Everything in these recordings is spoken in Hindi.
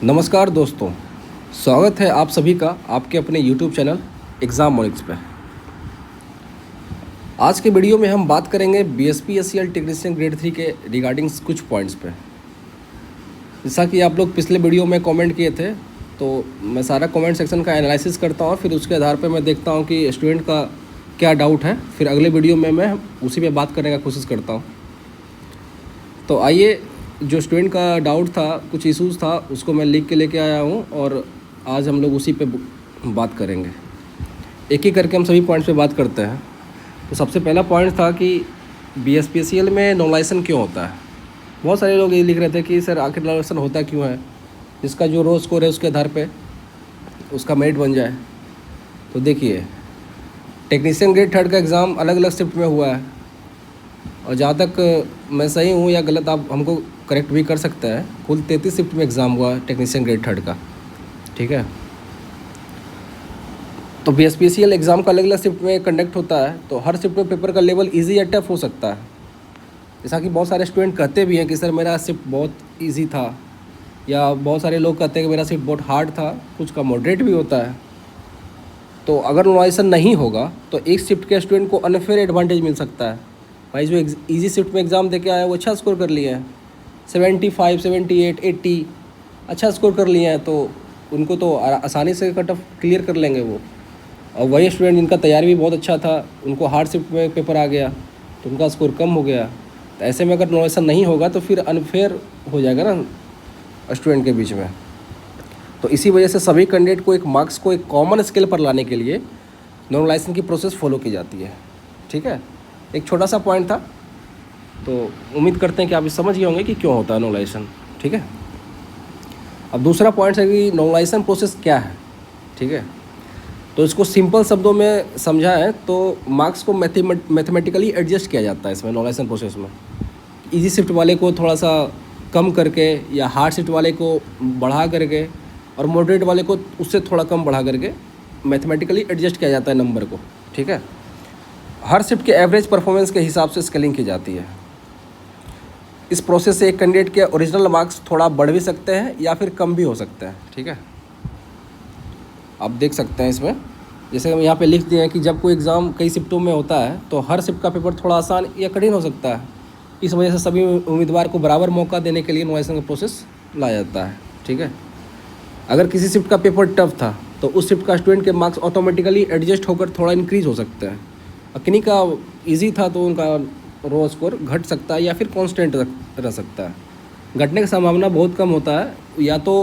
नमस्कार दोस्तों, स्वागत है आप सभी का आपके अपने YouTube चैनल एग्ज़ाम मॉनिक्स पे। आज के वीडियो में हम बात करेंगे BSPSCL टेक्नीशियन ग्रेड 3 के रिगार्डिंग कुछ पॉइंट्स पे। जैसा कि आप लोग पिछले वीडियो में कमेंट किए थे, तो मैं सारा कमेंट सेक्शन का एनालिसिस करता हूँ, फिर उसके आधार पे मैं देखता हूँ कि स्टूडेंट का क्या डाउट है, फिर अगले वीडियो में मैं उसी पे बात करने का कोशिश करता हूँ। तो आइए, जो स्टूडेंट का डाउट था, कुछ इश्यूज़ था, उसको मैं लिख के लेके आया हूँ और आज हम लोग उसी पे बात करेंगे। एक एक करके हम सभी पॉइंट्स पे बात करते हैं। तो सबसे पहला पॉइंट था कि BSPSCL में नॉर्मलाइजेशन क्यों होता है। बहुत सारे लोग ये लिख रहे थे कि सर आखिर नॉर्मलाइजेशन होता क्यों है, जिसका जो रो स्कोर है उसके आधार पे उसका मेरिट बन जाए। तो देखिए, टेक्नीशियन ग्रेड 3 का एग्ज़ाम अलग अलग शिफ्ट में हुआ है, और जहाँ तक मैं सही हूँ या गलत आप हमको करेक्ट भी कर सकते हैं, कुल 33 शिफ्ट में एग्ज़ाम हुआ है टेक्नीशियन ग्रेड 3 का। ठीक है, तो BSPSCL एग्ज़ाम का अलग अलग शिफ्ट में कंडक्ट होता है, तो हर शिफ्ट में पेपर का लेवल इजी या टफ हो सकता है। जैसा कि बहुत सारे स्टूडेंट कहते भी हैं कि सर मेरा शिफ्ट बहुत इजी था, या बहुत सारे लोग कहते हैं कि मेरा शिफ्ट बहुत हार्ड था, कुछ का मॉडरेट भी होता है। तो अगर नॉर्मलाइजेशन नहीं होगा तो एक शिफ्ट के स्टूडेंट को अनफेयर एडवांटेज मिल सकता है। भाई जो इजी शिफ्ट में एग्ज़ाम दे के आए वो अच्छा स्कोर कर लिए हैं, 75, 78, 80 अच्छा स्कोर कर लिए हैं, तो उनको तो आसानी से कट ऑफ क्लियर कर लेंगे वो। और वही स्टूडेंट जिनका तैयारी भी बहुत अच्छा था, उनको हार्ड शिफ्ट में पेपर आ गया तो उनका स्कोर कम हो गया। तो ऐसे में अगर नॉर्मलाइजेशन नहीं होगा तो फिर अनफेयर हो जाएगा ना स्टूडेंट के बीच में। तो इसी वजह से सभी कैंडिडेट को एक मार्क्स को एक कॉमन स्केल पर लाने के लिए नॉर्मलाइजेशन की प्रोसेस फॉलो की जाती है। ठीक है, एक छोटा सा पॉइंट था, तो उम्मीद करते हैं कि आप समझ गए होंगे कि क्यों होता है नॉर्मलाइजेशन। ठीक है, अब दूसरा पॉइंट है कि नॉर्मलाइजेशन प्रोसेस क्या है। ठीक है, तो इसको सिंपल शब्दों में समझा है तो मार्क्स को मैथमेटिकली एडजस्ट किया जाता है इसमें नॉर्मलाइजेशन प्रोसेस में। इजी शिफ्ट वाले को थोड़ा सा कम करके, या हार्ड शिफ्ट वाले को बढ़ा करके, और मॉडरेट वाले को उससे थोड़ा कम बढ़ा करके मैथमेटिकली एडजस्ट किया जाता है नंबर को। ठीक है, हर शिफ्ट के एवरेज परफॉर्मेंस के हिसाब से स्केलिंग की जाती है। इस प्रोसेस से एक कैंडिडेट के ओरिजिनल मार्क्स थोड़ा बढ़ भी सकते हैं या फिर कम भी हो सकते हैं। ठीक है, आप देख सकते हैं इसमें, जैसे हम यहाँ पे लिख दिए हैं कि जब कोई एग्ज़ाम कई शिफ्टों में होता है तो हर शिफ्ट का पेपर थोड़ा आसान या कठिन हो सकता है। इस वजह से सभी उम्मीदवार को बराबर मौका देने के लिए नॉर्मलाइजेशन का प्रोसेस लाया जाता है। ठीक है, अगर किसी शिफ्ट का पेपर टफ था तो उस शिफ्ट का स्टूडेंट के मार्क्स ऑटोमेटिकली एडजस्ट होकर थोड़ा इंक्रीज़ हो सकते हैं। किन्हीं का इजी था तो उनका रो स्कोर घट सकता है या फिर कांस्टेंट रह सकता है। घटने की संभावना बहुत कम होता है, या तो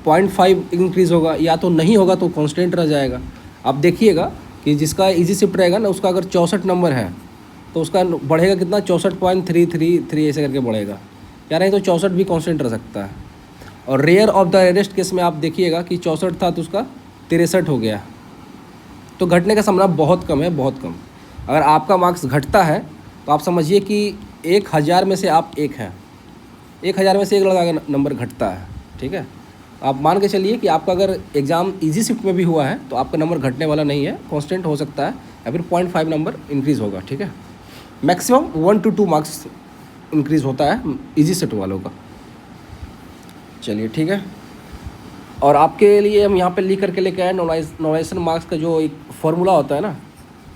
0.5 इंक्रीज़ होगा या तो नहीं होगा तो कांस्टेंट रह जाएगा। आप देखिएगा कि जिसका इजी शिफ्ट रहेगा ना, उसका अगर 64 नंबर है तो उसका बढ़ेगा कितना, 64.333 ऐसे करके बढ़ेगा, या नहीं तो 64 भी कांस्टेंट रह सकता है। और rare of the rarest case में आप देखिएगा कि 64 था तो उसका 63 हो गया। तो घटने का संभावना बहुत कम है, बहुत कम। अगर आपका मार्क्स घटता है तो आप समझिए कि 1000 में से आप एक हैं, 1000 में से एक लड़का का नंबर घटता है। ठीक है, आप मान के चलिए कि आपका अगर एग्ज़ाम इजी शिफ्ट में भी हुआ है तो आपका नंबर घटने वाला नहीं है, कांस्टेंट हो सकता है, या फिर 0.5 नंबर इंक्रीज़ होगा। ठीक है, मैक्सिमम 1 to 2 मार्क्स इंक्रीज़ होता है इजी शिफ्ट वालों का। चलिए ठीक है, और आपके लिए हम यहाँ पे लिख करके लेके आए नॉर्मलाइजेशन मार्क्स का जो एक फार्मूला होता है ना,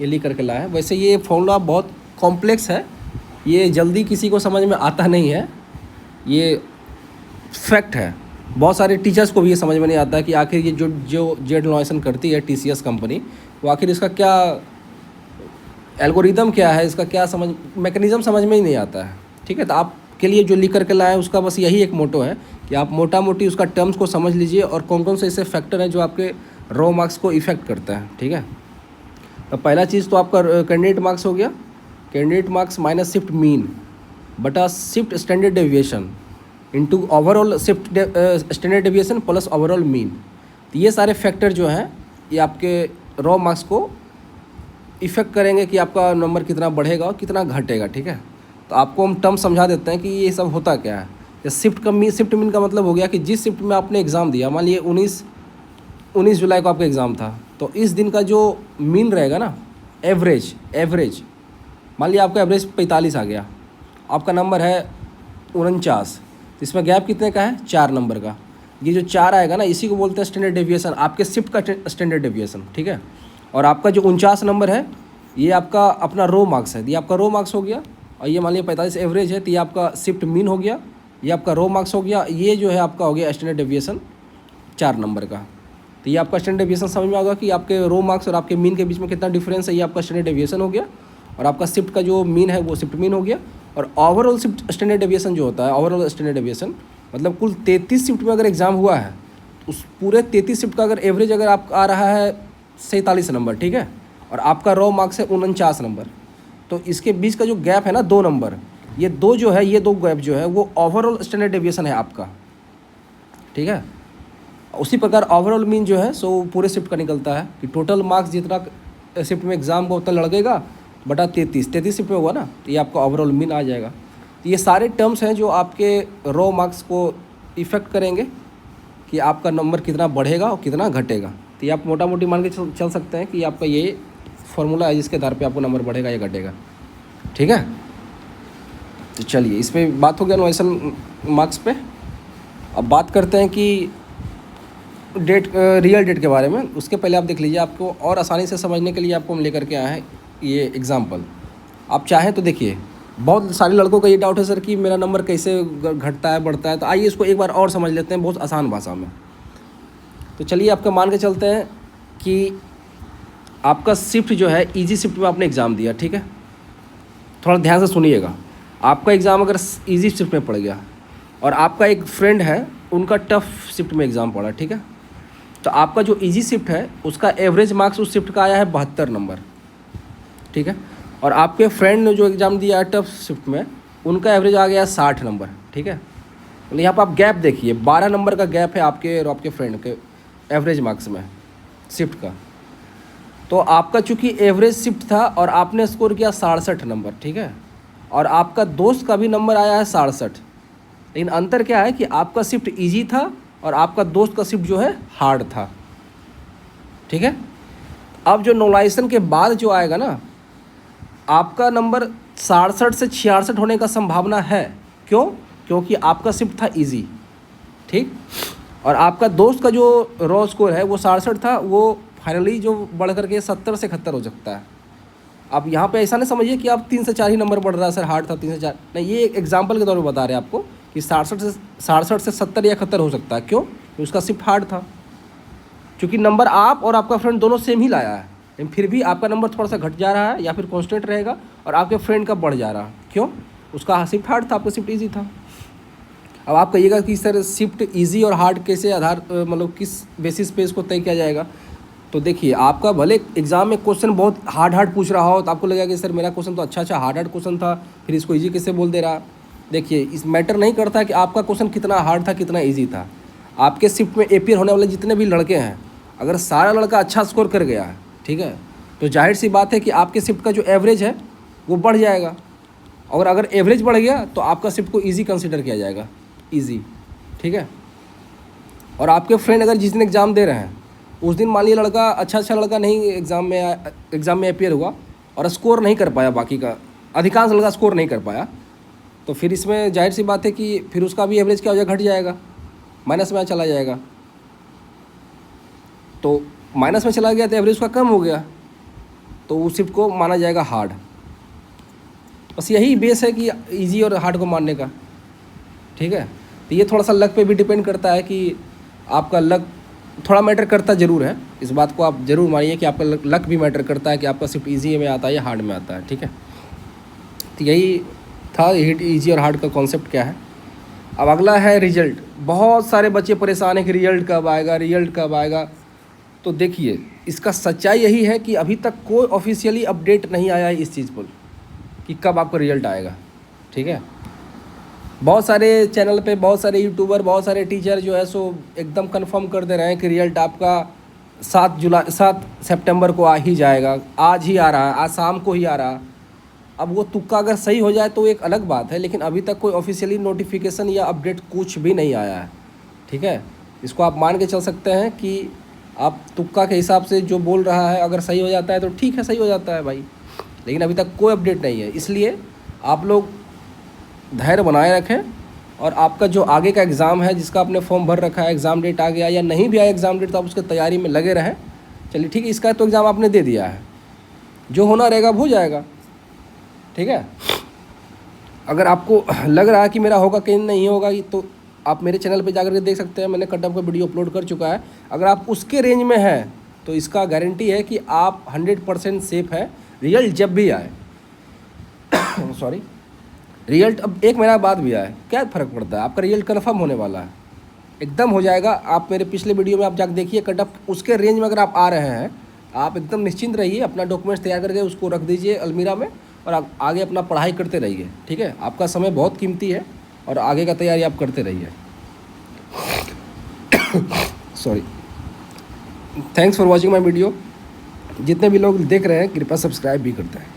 ये लिख करके लाया है। वैसे ये फार्मूला बहुत कॉम्प्लेक्स है, ये जल्दी किसी को समझ में आता नहीं है, ये फैक्ट है। बहुत सारे टीचर्स को भी ये समझ में नहीं आता है कि आखिर ये जो जेड नॉर्मलाइजेशन करती है TCS कंपनी, वो आखिर इसका क्या एल्गोरिदम क्या है, इसका क्या मैकेनिज़्म समझ में ही नहीं आता है। ठीक है, तो आपके लिए जो लिख करके लाए उसका बस यही एक मोटो है कि आप मोटा मोटी उसका टर्म्स को समझ लीजिए और कौन कौन से ऐसे फैक्टर हैं जो आपके रो मार्क्स को इफ़ेक्ट करता है। ठीक है, तो पहला चीज़ तो आपका कैंडिडेट मार्क्स हो गया। Candidate marks minus shift mean बटा shift standard deviation into overall shift standard deviation plus overall mean. तो ये सारे फैक्टर जो हैं ये आपके रो मार्क्स को इफ़ेक्ट करेंगे कि आपका नंबर कितना बढ़ेगा और कितना घटेगा। ठीक है, तो आपको हम टर्म समझा देते हैं कि ये सब होता क्या है। या शिफ्ट मीन का मतलब हो गया कि जिस शिफ्ट में आपने एग्ज़ाम दिया, मान लिए 19 जुलाई को आपका एग्ज़ाम था, तो इस दिन का जो मीन रहेगा ना, एवरेज मान लिया आपका एवरेज 45 आ गया, आपका नंबर है 49, तो इसमें गैप कितने का है, 4 नंबर का। ये जो 4 आएगा ना, इसी को बोलते हैं स्टैंडर्ड डेविएशन, आपके शिफ्ट का स्टैंडर्ड डेविएशन, ठीक है। और आपका जो 49 नंबर है, ये आपका अपना रो मार्क्स है, ये आपका रो मार्क्स हो गया। और ये मान लिया 45 एवरेज है, तो ये आपका शिफ्ट मीन हो गया, ये आपका रो मार्क्स हो गया। ये जो है आपका हो गया स्टैंडर्ड डेविएशन 4 नंबर का। तो ये आपका स्टैंडर्ड डेविएशन समझ में आएगा कि आपके रो मार्क्स और आपके मीन के बीच में कितना डिफरेंस है। ये आपका स्टैंडर्ड डेविएशन हो गया। और आपका शिफ्ट का जो मीन है वो शिफ्ट मीन हो गया। और ओवरऑल शिफ्ट स्टैंडर्ड डेविएशन जो होता है, ओवरऑल स्टैंडर्ड डेविएशन मतलब कुल 33 शिफ्ट में अगर एग्ज़ाम हुआ है, उस पूरे 33 शिफ्ट का अगर एवरेज अगर आप आ रहा है 47 नंबर, ठीक है, और आपका रो मार्क्स है 49 नंबर, तो इसके बीच का जो गैप है ना 2 नंबर, ये 2 जो है, ये 2 गैप जो है वो ओवरऑल स्टैंडर्ड डेविएशन है आपका, ठीक है। उसी प्रकार ओवरऑल मीन जो है सो पूरे शिफ्ट का निकलता है कि टोटल मार्क्स जितना शिफ्ट में एग्ज़ाम को उतना लगेगा बटा 33 शिफ्ट में हुआ ना, तो ये आपका ओवरऑल मीन आ जाएगा। तो ये सारे टर्म्स हैं जो आपके रो मार्क्स को इफ़ेक्ट करेंगे कि आपका नंबर कितना बढ़ेगा और कितना घटेगा। तो ये आप मोटा मोटी मान के चल सकते हैं कि आपका ये फॉर्मूला है जिसके आधार पे आपको नंबर बढ़ेगा या घटेगा, ठीक है। तो चलिए, इस पर बात हो गया एनुअल मार्क्स पे। अब बात करते हैं कि डेट, रियल डेट के बारे में। उसके पहले आप देख लीजिए, आपको और आसानी से समझने के लिए आपको हम लेकर के आए हैं ये एग्ज़ाम्पल। आप चाहें तो देखिए, बहुत सारे लड़कों का ये डाउट है सर कि मेरा नंबर कैसे घटता है बढ़ता है, तो आइए इसको एक बार और समझ लेते हैं बहुत आसान भाषा में। तो चलिए, आपका मान के चलते हैं कि आपका शिफ्ट जो है इजी शिफ्ट में आपने एग्ज़ाम दिया, ठीक है। थोड़ा ध्यान से सुनिएगा। आपका एग्ज़ाम अगर इजी शिफ्ट में पड़ गया और आपका एक फ्रेंड है, उनका टफ शिफ्ट में एग्ज़ाम पड़ा, ठीक है, तो आपका जो इजी शिफ्ट है उसका एवरेज मार्क्स उस शिफ्ट का आया है 72 नंबर, ठीक है। और आपके फ्रेंड ने जो एग्ज़ाम दिया है टफ शिफ्ट में, उनका एवरेज आ गया 60 नंबर, ठीक है। तो यहाँ पर आप गैप देखिए, 12 नंबर का गैप है आपके और आपके फ्रेंड के एवरेज मार्क्स में शिफ्ट का। तो आपका चूँकि एवरेज शिफ्ट था और आपने स्कोर किया 67 नंबर, ठीक है, और आपका दोस्त का भी नंबर आया है 67, लेकिन अंतर क्या है कि आपका शिफ्ट इजी था और आपका दोस्त का शिफ्ट जो है हार्ड था, ठीक है। अब जो नॉर्मलाइजेशन के बाद जो आएगा ना, आपका नंबर 67 से 66 होने का संभावना है। क्यों? क्योंकि आपका शिफ्ट था इजी, ठीक, और आपका दोस्त का जो रॉ स्कोर है वो 67 था, वो फाइनली जो बढ़ करके 70 से 71 हो सकता है। आप यहाँ पे ऐसा नहीं समझिए कि आप 3 से 4 ही नंबर बढ़ रहा है सर, हार्ड था 3 से 4, नहीं, ये एक एग्जांपल के तौर पे बता रहे हैं आपको कि 67 से 70 या 71 हो सकता है। क्यों? क्योंकि उसका शिफ्ट हार्ड था। क्योंकि नंबर आप और आपका फ्रेंड दोनों सेम ही लाया है, लेकिन फिर भी आपका नंबर थोड़ा सा घट जा रहा है या फिर कांस्टेंट रहेगा और आपके फ्रेंड का बढ़ जा रहा है। क्यों? उसका शिफ्ट हार्ड था, आपका शिफ्ट ईजी था। अब आप कहिएगा कि सर शिफ्ट ईजी और हार्ड कैसे आधार मतलब किस बेसिस पे इसको तय किया जाएगा। तो देखिए, आपका भले एग्जाम में क्वेश्चन बहुत हार्ड पूछ रहा हो तो आपको लगेगा कि सर मेरा क्वेश्चन तो अच्छा हार्ड क्वेश्चन था, फिर इसको ईजी कैसे बोल दे रहा। देखिए, इस मैटर नहीं करता कि आपका क्वेश्चन कितना हार्ड था कितना ईजी था। आपके शिफ्ट में एपीयर होने वाले जितने भी लड़के हैं, अगर सारा लड़का अच्छा स्कोर कर गया है, ठीक है, तो जाहिर सी बात है कि आपके शिफ्ट का जो एवरेज है वो बढ़ जाएगा। और अगर एवरेज बढ़ गया तो आपका शिफ्ट को ईजी कंसिडर किया जाएगा, ईजी, ठीक है। और आपके फ्रेंड अगर जिस दिन एग्ज़ाम दे रहे हैं उस दिन मान लिया लड़का अच्छा लड़का नहीं एग्ज़ाम में अपियर हुआ और स्कोर नहीं कर पाया, बाकी का अधिकांश लड़का स्कोर नहीं कर पाया, तो फिर इसमें जाहिर सी बात है कि फिर उसका भी एवरेज क्या हो जाएगा, घट जाएगा, माइनस में चला जाएगा। तो माइनस में चला गया तो एवरेज उसका कम हो गया, तो उस शिफ्ट को माना जाएगा हार्ड। बस यही बेस है कि इजी और हार्ड को मानने का, ठीक है। तो ये थोड़ा सा लक पे भी डिपेंड करता है कि आपका लक थोड़ा मैटर करता ज़रूर है। इस बात को आप ज़रूर मानिए कि आपका लक भी मैटर करता है कि आपका शिफ्ट इजी में आता है या हार्ड में आता है, ठीक है। तो यही था इजी और हार्ड का कॉन्सेप्ट क्या है। अब अगला है रिजल्ट। बहुत सारे बच्चे परेशान हैं कि रिजल्ट कब आएगा, रिजल्ट कब आएगा। तो देखिए, इसका सच्चाई यही है कि अभी तक कोई ऑफिशियली अपडेट नहीं आया है इस चीज़ पर कि कब आपका रिजल्ट आएगा, ठीक है। बहुत सारे चैनल पे बहुत सारे यूट्यूबर बहुत सारे टीचर जो है सो एकदम कंफर्म कर दे रहे हैं कि रिजल्ट आपका 7 सितंबर को आ ही जाएगा, आज ही आ रहा है, आज शाम को ही आ रहा। अब वो तुक्का अगर सही हो जाए तो एक अलग बात है, लेकिन अभी तक कोई ऑफिशियली नोटिफिकेशन या अपडेट कुछ भी नहीं आया है, ठीक है। इसको आप मान के चल सकते हैं कि आप तुक्का के हिसाब से जो बोल रहा है अगर सही हो जाता है तो ठीक है, सही हो जाता है भाई, लेकिन अभी तक कोई अपडेट नहीं है। इसलिए आप लोग धैर्य बनाए रखें और आपका जो आगे का एग्ज़ाम है जिसका आपने फॉर्म भर रखा है, एग्ज़ाम डेट आ गया या नहीं भी आया एग्ज़ाम डेट, तो आप उसकी तैयारी में लगे रहें। चलिए ठीक है, इसका तो एग्ज़ाम आपने दे दिया है, जो होना रहेगा वो हो जाएगा। ठीक है, अगर आपको लग रहा है कि मेरा होगा कि नहीं होगा, तो आप मेरे चैनल पे जाकर के देख सकते हैं, मैंने कट ऑफ का वीडियो अपलोड कर चुका है। अगर आप उसके रेंज में हैं तो इसका गारंटी है कि आप 100% सेफ़ है, रिजल्ट जब भी आए सॉरी, रिजल्ट अब 1 महीना बाद भी आए, क्या फ़र्क पड़ता है, आपका रिजल्ट कन्फर्म होने वाला है, एकदम हो जाएगा। आप मेरे पिछले वीडियो में आप जाकर देखिए, कट ऑफ उसके रेंज में अगर आप आ रहे हैं, आप एकदम निश्चिंत रहिए, अपना डॉक्यूमेंट्स तैयार करके उसको रख दीजिए अलमीरा में और आप आगे अपना पढ़ाई करते रहिए। ठीक है, आपका समय बहुत कीमती है और आगे का तैयारी आप करते रहिए। Sorry, thanks for watching my video. जितने भी लोग देख रहे हैं कृपया सब्सक्राइब भी करते हैं।